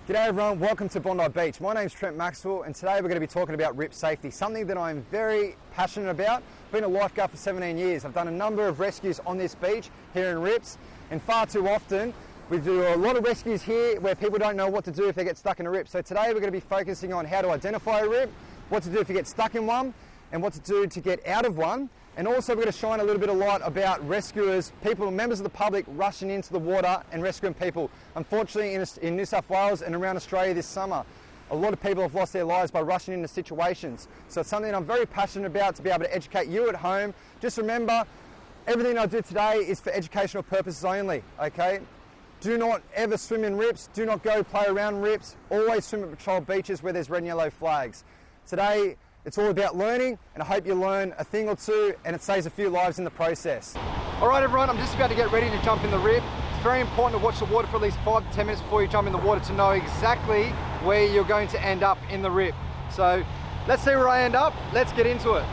G'day everyone, welcome to Bondi Beach. My name's Trent Maxwell and today we're going to be talking about rip safety, something that I'm very passionate about. I've been a lifeguard for 17 years. I've done a number of rescues on this beach here in rips, and far too often we do a lot of rescues here where people don't know what to do if they get stuck in a rip. So today we're going to be focusing on how to identify a rip, what to do if you get stuck in one, and what to do to get out of one. And also we're going to shine a little bit of light about rescuers, people, members of the public rushing into the water and rescuing people. Unfortunately in New South Wales and around Australia this summer, a lot of people have lost their lives by rushing into situations. So it's something I'm very passionate about, to be able to educate you at home. Just remember, everything I do today is for educational purposes only, okay? Do not ever swim in rips, do not go play around rips, always swim at patrol beaches where there's red and yellow flags. Today, it's all about learning, and I hope you learn a thing or two and it saves a few lives in the process. All right everyone, I'm just about to get ready to jump in the rip. It's very important to watch the water for at least 5 to 10 minutes before you jump in the water to know exactly where you're going to end up in the rip. So let's see where I end up, let's get into it.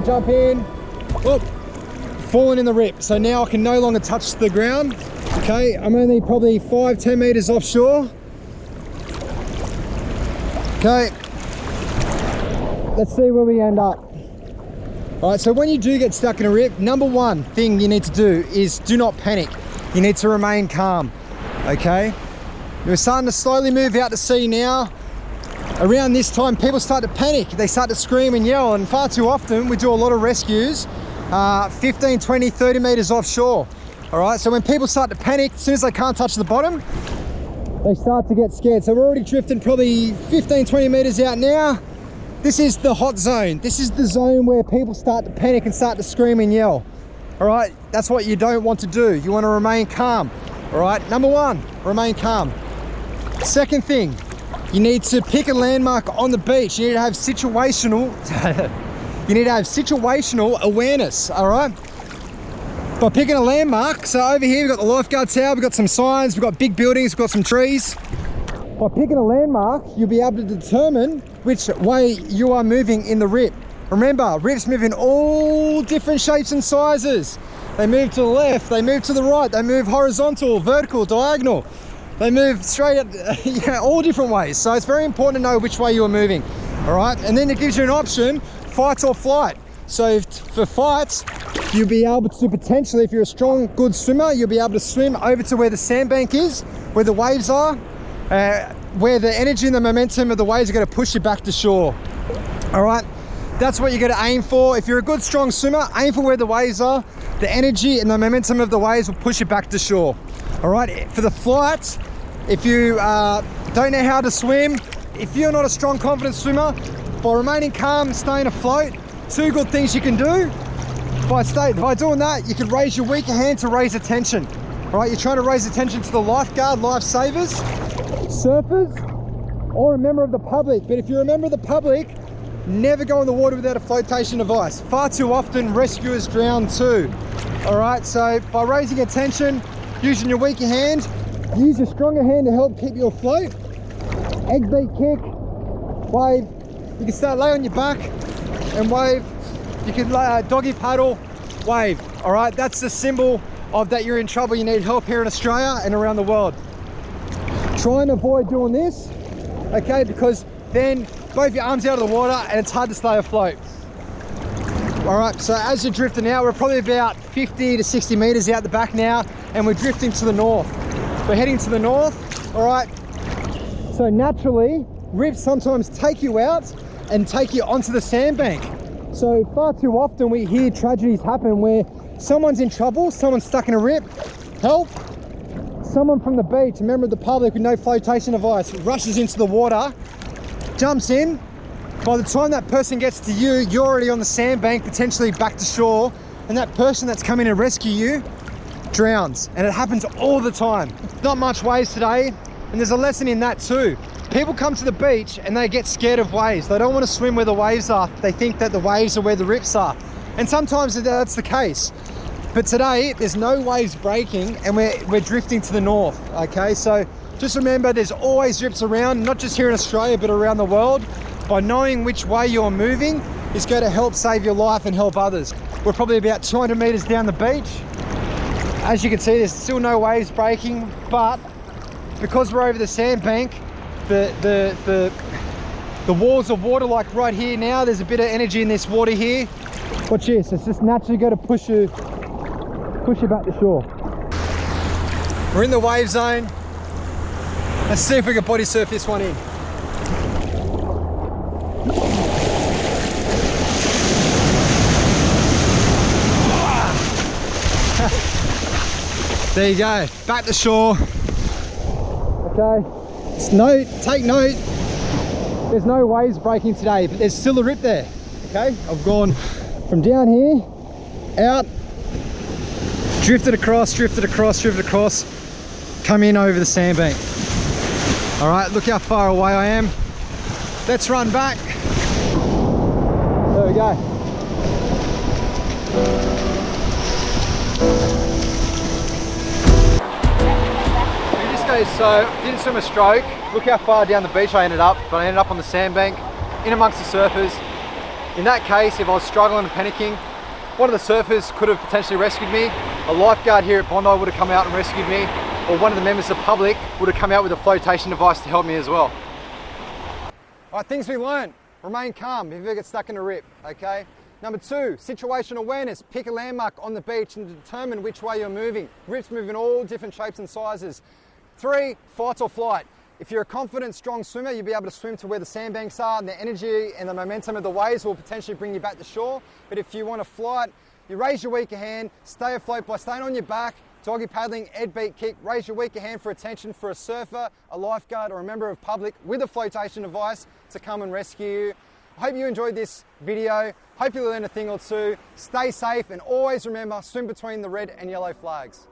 Jump in, whoop, fallen in the rip. So now I can no longer touch the ground. Okay, I'm only probably 5-10 meters offshore. Okay, let's see where we end up. All right, so when you do get stuck in a rip, number one thing you need to do is do not panic. You need to remain calm, okay? We're starting to slowly move out to sea now. Around this time, people start to panic. They start to scream and yell, and far too often, we do a lot of rescues 15, 20, 30 meters offshore. All right, so when people start to panic, as soon as they can't touch the bottom, they start to get scared. So we're already drifting probably 15, 20 meters out now. This is the hot zone. This is the zone where people start to panic and start to scream and yell. All right, that's what you don't want to do. You want to remain calm. All right, number one, remain calm. Second thing, you need to pick a landmark on the beach. You need to have situational, awareness, all right? By picking a landmark, so over here we've got the lifeguard tower, we've got some signs, we've got big buildings, we've got some trees. By picking a landmark, you'll be able to determine which way you are moving in the rip. Remember, rips move in all different shapes and sizes. They move to the left, they move to the right, they move horizontal, vertical, diagonal. They move straight at, all different ways. So it's very important to know which way you're moving, all right? And then it gives you an option, fight or flight. So for fights, you'll be able to potentially, if you're a strong, good swimmer, you'll be able to swim over to where the sandbank is, where the waves are, where the energy and the momentum of the waves are gonna push you back to shore, all right? That's what you're gonna aim for. If you're a good, strong swimmer, aim for where the waves are. The energy and the momentum of the waves will push you back to shore. All right, for the flights, if you don't know how to swim, if you're not a strong, confident swimmer, by remaining calm, staying afloat, two good things you can do. By doing that, you can raise your weaker hand to raise attention. All right, you're trying to raise attention to the lifeguard, lifesavers, surfers, or a member of the public. But if you're a member of the public, never go in the water without a flotation device. Far too often, rescuers drown too. All right, so by raising attention, using your weaker hand, use your stronger hand to help keep you afloat. Egg beat kick, wave. You can start lay on your back and wave. You can doggy paddle, wave. All right, that's the symbol of that you're in trouble. You need help here in Australia and around the world. Try and avoid doing this, okay? Because then both your arms out of the water and it's hard to stay afloat. All right, so as you're drifting out, we're probably about 50 to 60 meters out the back now, and we're drifting to the north. We're heading to the north, all right? So naturally, rips sometimes take you out and take you onto the sandbank. So far too often we hear tragedies happen where someone's in trouble, someone's stuck in a rip, help. Someone from the beach, a member of the public with no flotation device, rushes into the water, jumps in. By the time that person gets to you, you're already on the sandbank, potentially back to shore, and that person that's coming to rescue you drowns. And it happens all the time. Not much waves today, and there's a lesson in that too. People come to the beach and they get scared of waves. They don't want to swim where the waves are. They think that the waves are where the rips are. And sometimes that's the case. But today, there's no waves breaking and we're drifting to the north, okay? So Just remember, there's always rips around, not just here in Australia, but around the world. By knowing which way you're moving is going to help save your life and help others. We're probably about 200 meters down the beach. As you can see, there's still no waves breaking, but because we're over the sandbank, the walls of water, like right here now, there's a bit of energy in this water here. Watch this, it's just naturally going to push you back to shore. We're in the wave zone. Let's see if we can body surf this one in. There you go, back to shore. Okay, take note, there's no waves breaking today, but there's still a rip there. Okay, I've gone from down here, out, drifted across, come in over the sandbank. All right, look how far away I am. Let's run back. There we go. So, didn't swim a stroke. Look how far down the beach I ended up, but I ended up on the sandbank, in amongst the surfers. In that case, if I was struggling and panicking, one of the surfers could have potentially rescued me. A lifeguard here at Bondi would have come out and rescued me, or one of the members of the public would have come out with a flotation device to help me as well. All right, things we learned. Remain calm if you ever get stuck in a rip, okay? Number 2, situational awareness. Pick a landmark on the beach and determine which way you're moving. Rips move in all different shapes and sizes. 3, fight or flight. If you're a confident, strong swimmer, you'll be able to swim to where the sandbanks are, and the energy and the momentum of the waves will potentially bring you back to shore. But if you want to flight, you raise your weaker hand, stay afloat by staying on your back, doggy paddling, Ed beat kick, raise your weaker hand for attention for a surfer, a lifeguard, or a member of public with a flotation device to come and rescue you. I hope you enjoyed this video. Hope you learned a thing or two. Stay safe, and always remember, swim between the red and yellow flags.